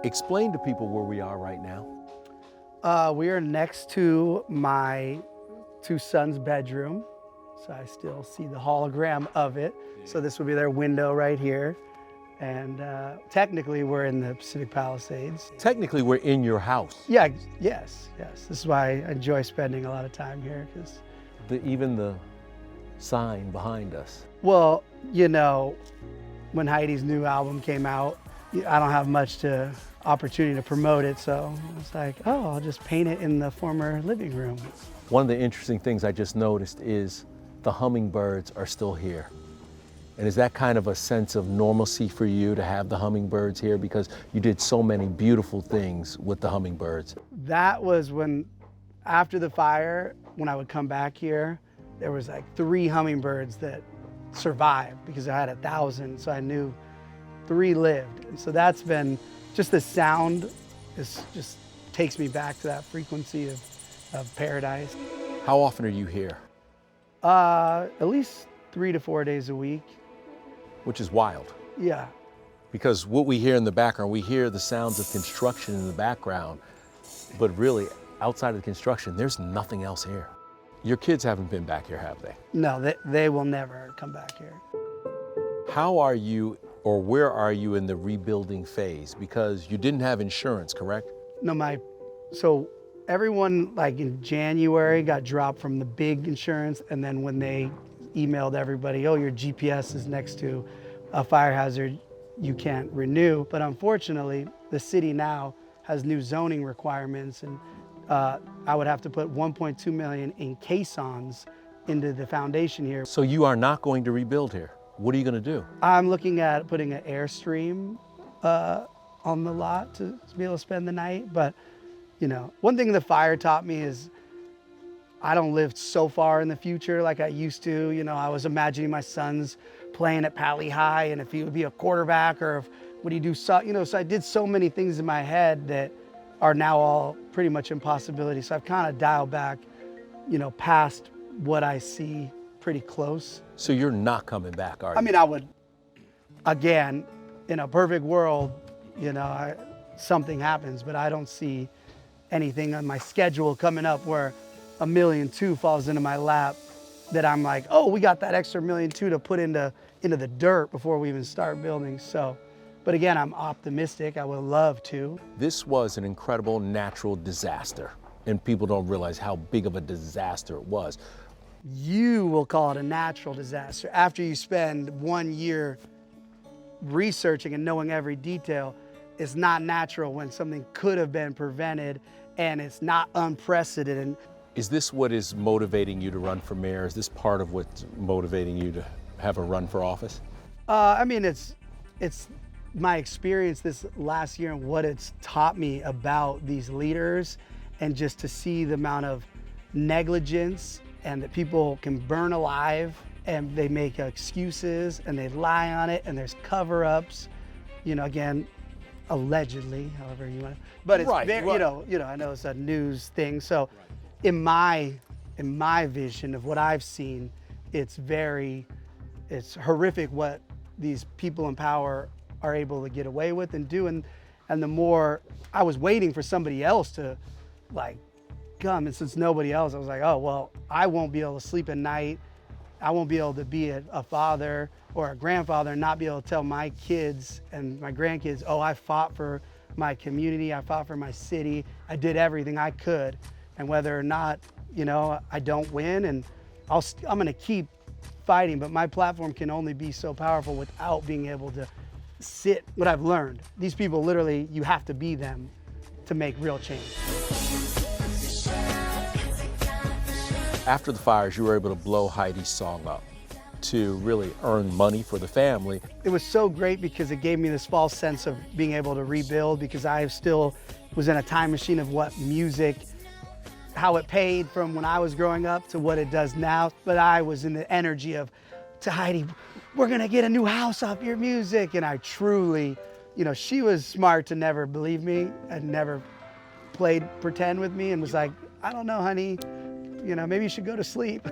Explain to people where we are right now. We are next to my two sons' bedroom. So I still see the hologram of it. So this would be their window right here. And technically we're in the Pacific Palisades. Technically, we're in your house. Yeah, yes. This is why I enjoy spending a lot of time here. Because, Even the sign behind us. well, you know, when Heidi's new album came out, I don't have much opportunity to promote it. So I was like, oh, I'll just paint it in the former living room. One of the interesting things I just noticed is the hummingbirds are still here. And is that kind of a sense of normalcy for you to have the hummingbirds here? Because you did so many beautiful things with the hummingbirds. That was when, after the fire, when I would come back here, there was like 3 hummingbirds that survived because I had 1,000, so I knew 3 lived. And so that's been, just the sound just takes me back to that frequency of paradise. How often are you here? At least 3 to 4 days a week. Which is wild. Yeah. Because what we hear in the background, we hear the sounds of construction in the background, but really outside of the construction, there's nothing else here. Your kids haven't been back here, have they? No, they will never come back here. How are you, or where are you in the rebuilding phase? Because you didn't have insurance, correct? No, so everyone like in January got dropped from the big insurance, and then when they emailed everybody, oh, your GPS is next to a fire hazard, you can't renew. But unfortunately, the city now has new zoning requirements, and I would have to put 1.2 million in caissons into the foundation here. So you are not going to rebuild here. What are you going to do? I'm looking at putting an Airstream on the lot to be able to spend the night. But, you know, one thing the fire taught me is I don't live so far in the future like I used to. You know, I was imagining my sons playing at Pali High, and if he would be a quarterback, or if would he do so, you know, so I did so many things in my head that are now all pretty much impossibilities. So I've kind of dialed back, you know, past what I see pretty close. So you're not coming back, are you? I mean, I would, again, in a perfect world, you know, something happens, but I don't see anything on my schedule coming up where $1.2 million falls into my lap that I'm like, oh, we got that extra $1.2 million to put into the dirt before we even start building. So, but again, I'm optimistic. I would love to. This was an incredible natural disaster, and people don't realize how big of a disaster it was. You will call it a natural disaster. After you spend 1 year researching and knowing every detail, it's not natural when something could have been prevented, and it's not unprecedented. Is this what is motivating you to run for mayor? Is this part of what's motivating you to have a run for office? I mean, it's my experience this last year and what it's taught me about these leaders, and just to see the amount of negligence and that people can burn alive, and they make excuses and they lie on it, and there's cover-ups, you know, again, allegedly, however you want to, but it's right, very, right. You know, I know it's a news thing. So in my vision of what I've seen, it's horrific what these people in power are able to get away with and do. And the more I was waiting for somebody else to like come, and since nobody else, I was like, oh, well, I won't be able to sleep at night. I won't be able to be a father or a grandfather and not be able to tell my kids and my grandkids, oh, I fought for my community, I fought for my city, I did everything I could. And whether or not, you know, I don't win, and I'm gonna keep fighting, but my platform can only be so powerful without being able to sit. What I've learned, these people literally, you have to be them to make real change. After the fires, you were able to blow Heidi's song up to really earn money for the family. It was so great because it gave me this false sense of being able to rebuild, because I still was in a time machine of what music, how it paid from when I was growing up to what it does now. But I was in the energy of, to Heidi, we're gonna get a new house off your music. And I truly, you know, she was smart to never believe me and never played pretend with me, and was like, I don't know, honey, you know, maybe you should go to sleep.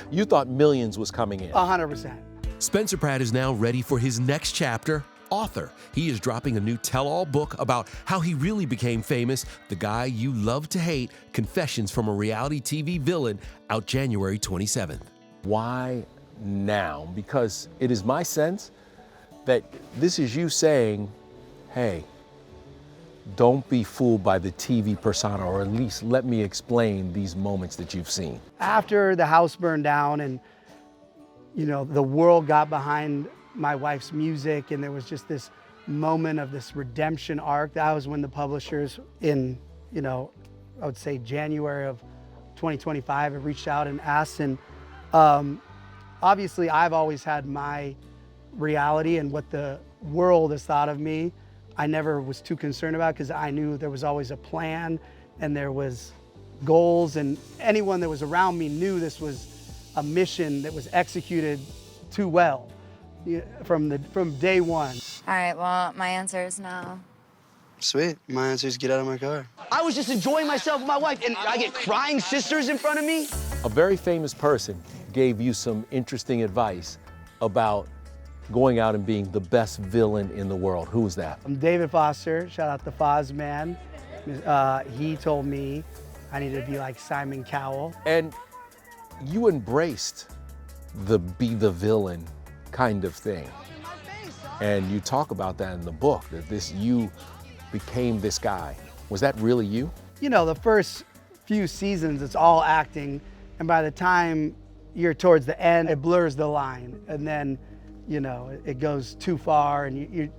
You thought millions was coming in. 100%. Spencer Pratt is now ready for his next chapter, author. He is dropping a new tell-all book about how he really became famous, The Guy You Love to Hate, Confessions from a Reality TV Villain, out January 27th. Why now? Because it is my sense that this is you saying, hey, don't be fooled by the TV persona, or at least let me explain these moments that you've seen. After the house burned down and, you know, the world got behind my wife's music and there was just this moment of this redemption arc, that was when the publishers in, you know, I would say January of 2025 have reached out and asked. And obviously I've always had my reality and what the world has thought of me. I never was too concerned about, because I knew there was always a plan and there was goals, and anyone that was around me knew this was a mission that was executed too well from day one. All right, well, my answer is no. Sweet. My answer is get out of my car. I was just enjoying myself with my wife, and I get crying sisters in front of me. A very famous person gave you some interesting advice about going out and being the best villain in the world. Who was that? David Foster, shout out the Foz man. He told me I needed to be like Simon Cowell. And you embraced the be the villain kind of thing. And you talk about that in the book, that you became this guy. Was that really you? You know, the first few seasons, it's all acting. And by the time you're towards the end, it blurs the line. And then, you know, it goes too far, and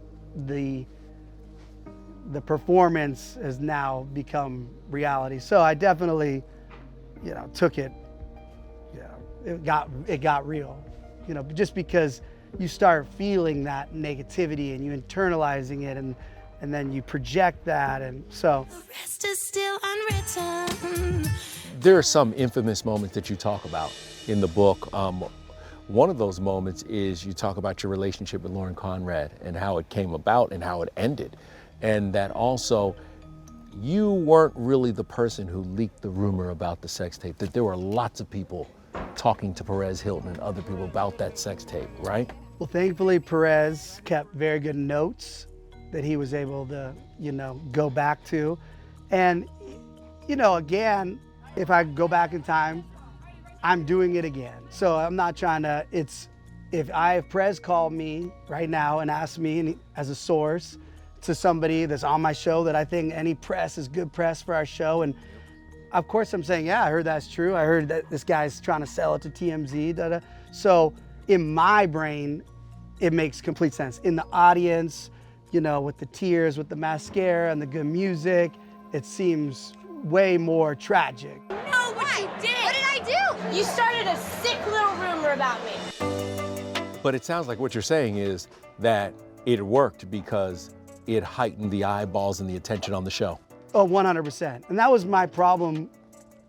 the performance has now become reality. So I definitely, you know, took it, you know, it got real, you know, just because you start feeling that negativity and you internalizing it, and then you project that, and so. The rest is still unwritten. There are some infamous moments that you talk about in the book. One of those moments is you talk about your relationship with Lauren Conrad and how it came about and how it ended. And that also, you weren't really the person who leaked the rumor about the sex tape, that there were lots of people talking to Perez Hilton and other people about that sex tape, right? Well, thankfully, Perez kept very good notes that he was able to, you know, go back to. And, you know, again, if I go back in time, I'm doing it again. So I'm not trying to, if Perez called me right now and asked me as a source to somebody that's on my show that I think any press is good press for our show, and of course I'm saying, yeah, I heard that's true. I heard that this guy's trying to sell it to TMZ, So in my brain, it makes complete sense. In the audience, you know, with the tears, with the mascara and the good music, it seems way more tragic. No, what you did. What did I do? You started a sick little rumor about me. But it sounds like what you're saying is that it worked because it heightened the eyeballs and the attention on the show. Oh, 100%. And that was my problem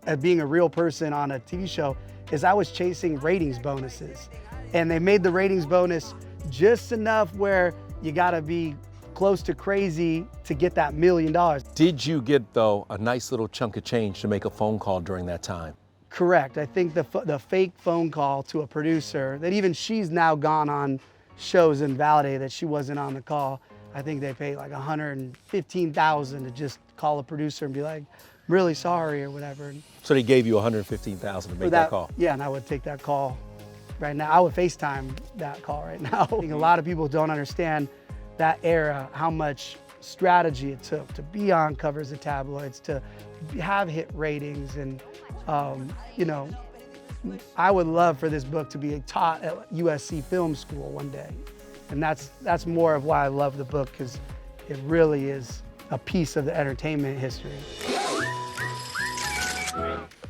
at being a real person on a TV show, is I was chasing ratings bonuses. And they made the ratings bonus just enough where you gotta be close to crazy to get that $1 million. Did you get, though, a nice little chunk of change to make a phone call during that time? Correct. I think the fake phone call to a producer, that even she's now gone on shows and validated that she wasn't on the call. I think they paid like $115,000 to just call a producer and be like, really sorry or whatever. So they gave you $115,000 to make that call? Yeah, and I would take that call right now. I would FaceTime that call right now. I think a lot of people don't understand that era, how much strategy it took to be on covers of tabloids, to have hit ratings. And, you know, I would love for this book to be taught at USC Film School one day. And that's more of why I love the book, because it really is a piece of the entertainment history.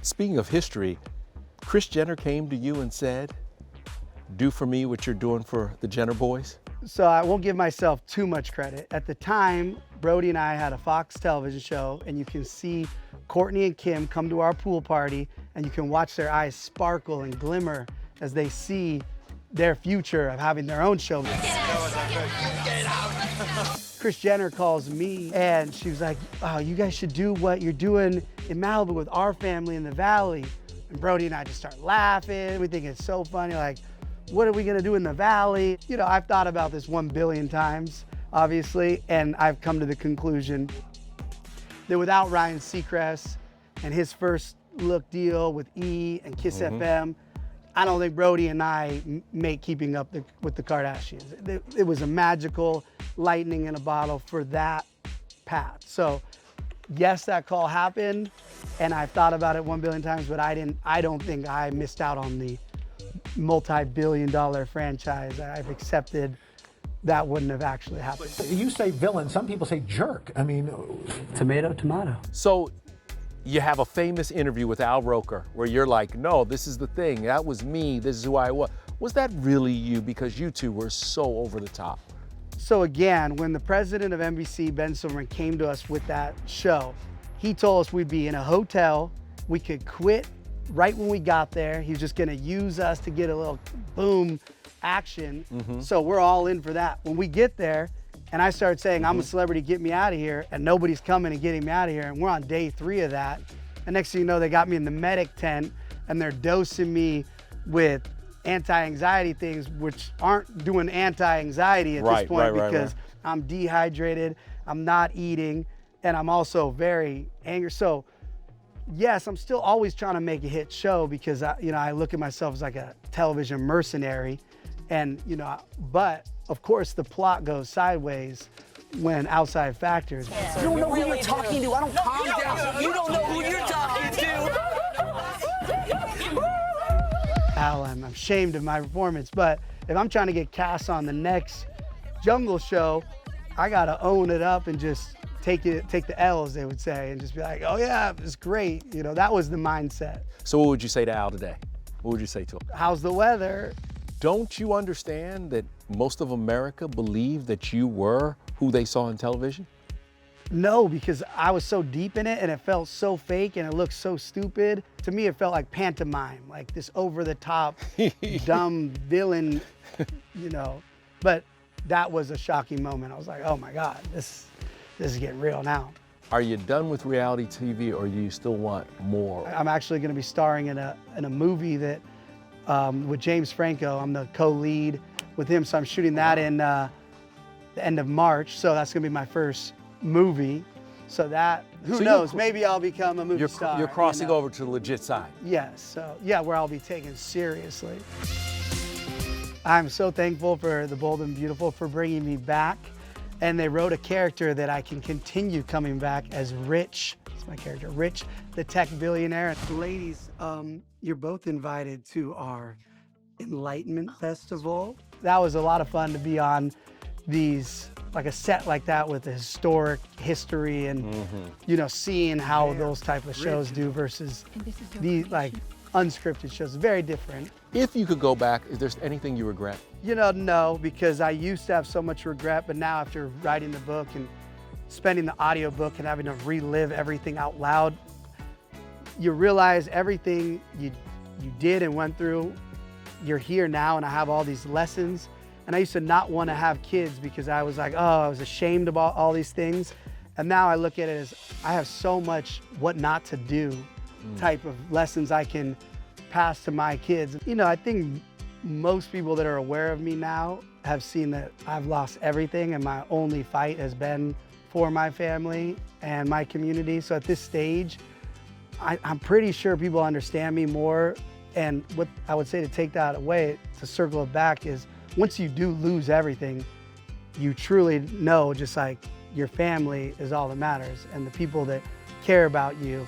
Speaking of history, Kris Jenner came to you and said, do for me what you're doing for the Jenner boys? So I won't give myself too much credit. At the time, Brody and I had a Fox television show, and you can see Courtney and Kim come to our pool party, and you can watch their eyes sparkle and glimmer as they see their future of having their own show. Kris Jenner calls me, and she was like, oh, you guys should do what you're doing in Malibu with our family in the valley. And Brody and I just start laughing. We think it's so funny, like, what are we gonna do in the valley? You know, I've thought about this 1 billion times, obviously, and I've come to the conclusion that without Ryan Seacrest and his first look deal with E and Kiss FM, I don't think Brody and I make Keeping Up with the Kardashians. It was a magical lightning in a bottle for that path. So yes, that call happened, and I've thought about it 1 billion times, but I don't think I missed out on the multi-billion-dollar franchise. I've accepted that wouldn't have actually happened. You say villain, some people say jerk. I mean, Tomato, tomato. So you have a famous interview with Al Roker where you're like, no, this is the thing. That was me. This is who I was. Was that really you? Because you two were so over the top. So again, when the president of NBC, Ben Silverman, came to us with that show, he told us we'd be in a hotel, we could quit right when we got there. He was just gonna use us to get a little boom action. So we're all in for that. When we get there, and I started saying, I'm a celebrity, get me out of here, and nobody's coming and getting me out of here, and we're on day 3 of that. And next thing you know, they got me in the medic tent, and they're dosing me with anti-anxiety things, which aren't doing anti-anxiety at this point because I'm dehydrated, I'm not eating, and I'm also very angry. So yes, I'm still always trying to make a hit show because I look at myself as like a television mercenary, and but of course the plot goes sideways when outside factors. You don't know who you're talking to. I don't calm down. You don't know who you're talking to. Al, I'm ashamed of my performance, but if I'm trying to get cast on the next jungle show, I gotta own it up and just take the L's, they would say, and just be like, oh yeah, it's great. That was the mindset. So what would you say to Al today? What would you say to him? How's the weather? Don't you understand that most of America believed that you were who they saw on television? No, because I was so deep in it and it felt so fake and it looked so stupid. To me, it felt like pantomime, like this over-the-top, dumb villain, But that was a shocking moment. I was like, oh my God, this is getting real now. Are you done with reality TV, or do you still want more? I'm actually going to be starring in a movie that with James Franco. I'm the co-lead with him, so I'm shooting that in the end of March. So that's going to be my first movie. So that, who knows, maybe I'll become a movie star. You're crossing over to the legit side. Yes, so yeah, where I'll be taken seriously. I'm so thankful for The Bold and Beautiful for bringing me back. And they wrote a character that I can continue coming back as Rich. It's my character, Rich, the tech billionaire. Ladies, you're both invited to our Enlightenment Festival. That was a lot of fun to be on like a set like that with the historic history and, seeing how those type of shows do versus the unscripted shows. Very different. If you could go back, is there anything you regret? No, because I used to have so much regret, but now after writing the book and spending the audiobook and having to relive everything out loud, you realize everything you did and went through, you're here now, and I have all these lessons. And I used to not want to have kids because I was like, oh, I was ashamed about all these things. And now I look at it as I have so much what not to do type of lessons I can pass to my kids. I think most people that are aware of me now have seen that I've lost everything, and my only fight has been for my family and my community. So at this stage, I'm pretty sure people understand me more. And what I would say to take that away, to circle it back, is once you do lose everything, you truly know just like your family is all that matters, and the people that care about you